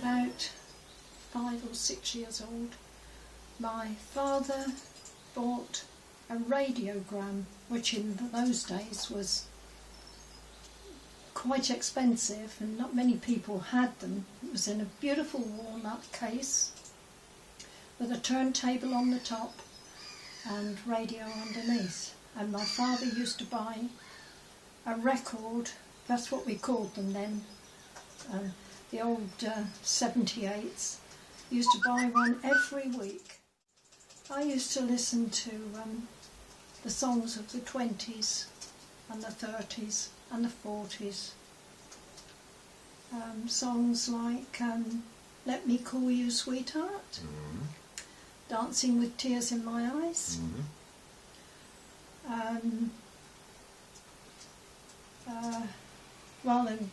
About 5 or 6 years old, my father bought a radiogram, which in those days was quite expensive and not many people had them. It was in a beautiful walnut case with a turntable on the top and radio underneath. And my father used to buy a record, that's what we called them then, the old 78s, used to buy one every week. I used to listen to the songs of the 20s and the 30s and the 40s. Songs like Let Me Call You Sweetheart, Mm-hmm. Dancing with Tears in My Eyes, well, and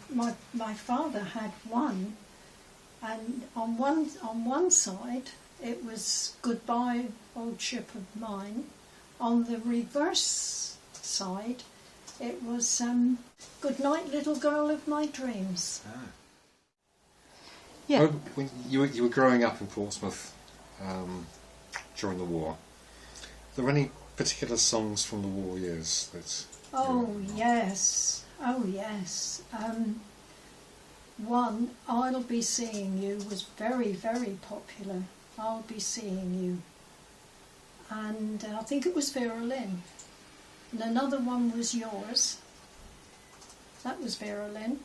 my father had one, and on one side it was Goodbye Old Ship of Mine. On the reverse side it was Good Night Little Girl of My Dreams. Ah. Yeah. Well, when you were growing up in Portsmouth during the war, were there any particular songs from the war years that... Oh yes. Oh yes. One, I'll Be Seeing You, was very, very popular. I'll Be Seeing You. And I think it was Vera Lynn. And another one was Yours. That was Vera Lynn.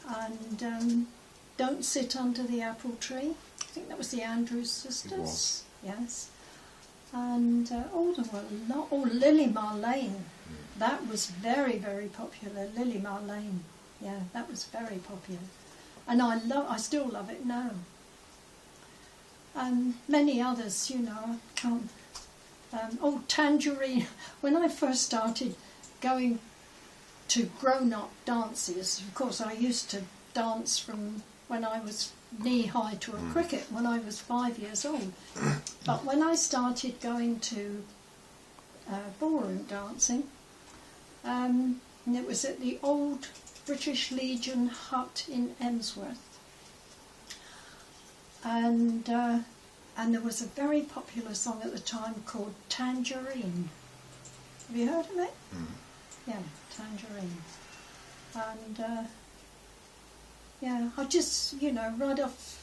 And Don't Sit Under the Apple Tree. I think that was the Andrews Sisters. It was. Yes. And there were a lot. Oh, Lily Marlene. That was very, very popular. Lily Marlene. Yeah, that was very popular. And I still love it now. And many others, you know, I can't... Tangerine. When I first started going to grown-up dances, of course I used to dance from when I was knee-high to a cricket when I was 5 years old. But when I started going to ballroom dancing, and it was at the old British Legion hut in Emsworth, and there was a very popular song at the time called Tangerine. Have you heard of it? Yeah, Tangerine. And yeah, I just, you know, right off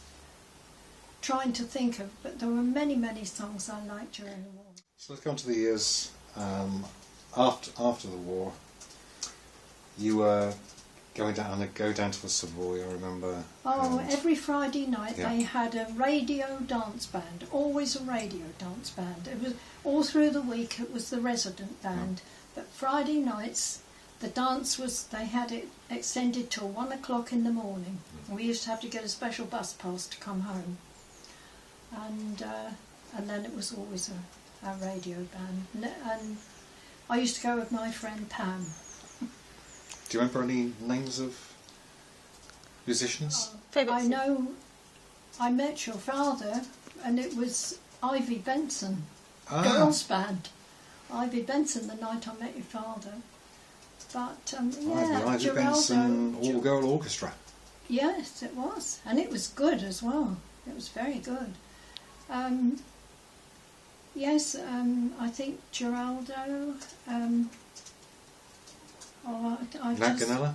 trying to think of, but there were many, many songs I liked during the war. So let's go on to the years after the war. You were go down to the Savoy, I remember. Oh, every Friday night they had a radio dance band, always a radio dance band. It was all through the week, it was the resident band, but Friday nights the dance was, they had it extended till 1 o'clock in the morning. We used to have to get a special bus pass to come home, and then it was always a radio band. And I used to go with my friend Pam. Do you remember any names of musicians? I know I met your father, and it was Ivy Benson, girls band. Ivy Benson, the night I met your father. But the Ivy Benson all-girl orchestra. Yes, it was, and it was good as well. It was very good. Yes, I think Geraldo. Nat Ganella?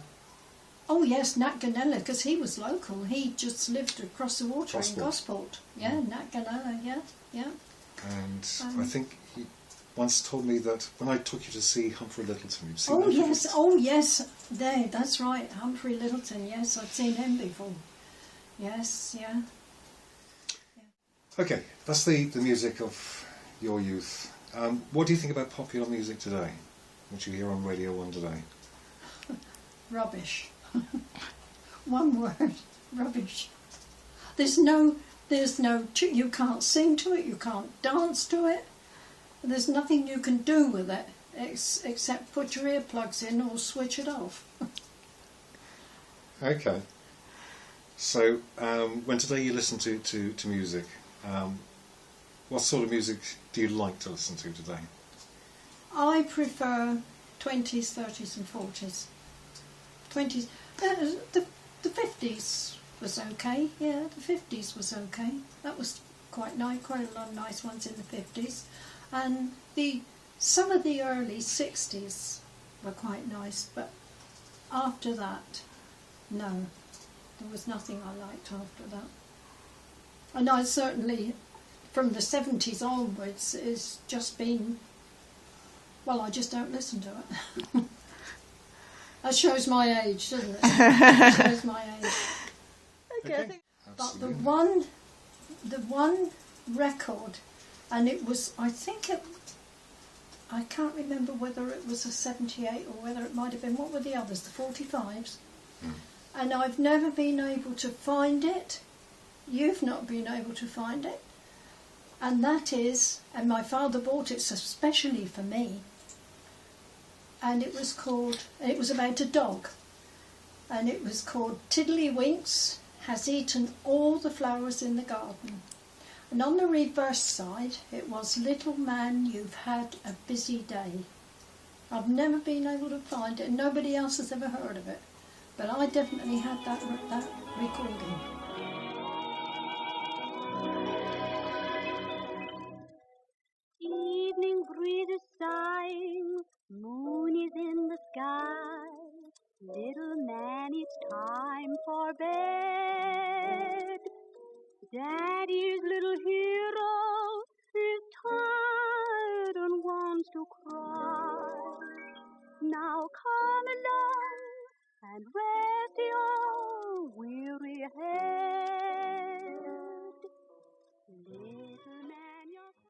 Oh yes, Nat Ganella, because he was local. He just lived across the water in Gosport. Yeah, Nat Ganella, yeah. And I think he once told me that when I took you to see Humphrey Lyttelton, you've seen him. Yes, that's right, Humphrey Lyttelton, yes, I've seen him before. Yes, yeah. Okay, that's the music of your youth. What do you think about popular music today, which you hear on Radio 1 today? Rubbish. One word, rubbish. There's no, you can't sing to it, you can't dance to it, there's nothing you can do with it. except put your earplugs in or switch it off. Okay. So, when today you listen to music, what sort of music do you like to listen to today? I prefer 20s, 30s and 40s. 20s, the 50s was okay, yeah, the 50s was okay. That was quite nice, quite a lot of nice ones in the 50s. And some of the early 60s were quite nice, but after that, no, there was nothing I liked after that. And I certainly, from the 70s onwards, it's just been, well, I just don't listen to it. That shows my age, doesn't it? It shows my age. Okay. But the one record, and it was, I can't remember whether it was a 78 or whether it might have been, what were the others, the 45s? And I've never been able to find it. You've not been able to find it. And that is, and my father bought it especially for me, and it was about a dog, and it was called Tiddlywinks Has Eaten All the Flowers in the Garden. And on the reverse side it was Little Man, You've Had a Busy Day. I've never been able to find it, and nobody else has ever heard of it, but I definitely had that recording. Evening breeze is sighing, moon is in the sky. Little man, it's time for bed. Daddy's little hero is tired and wants to cry. Now come along,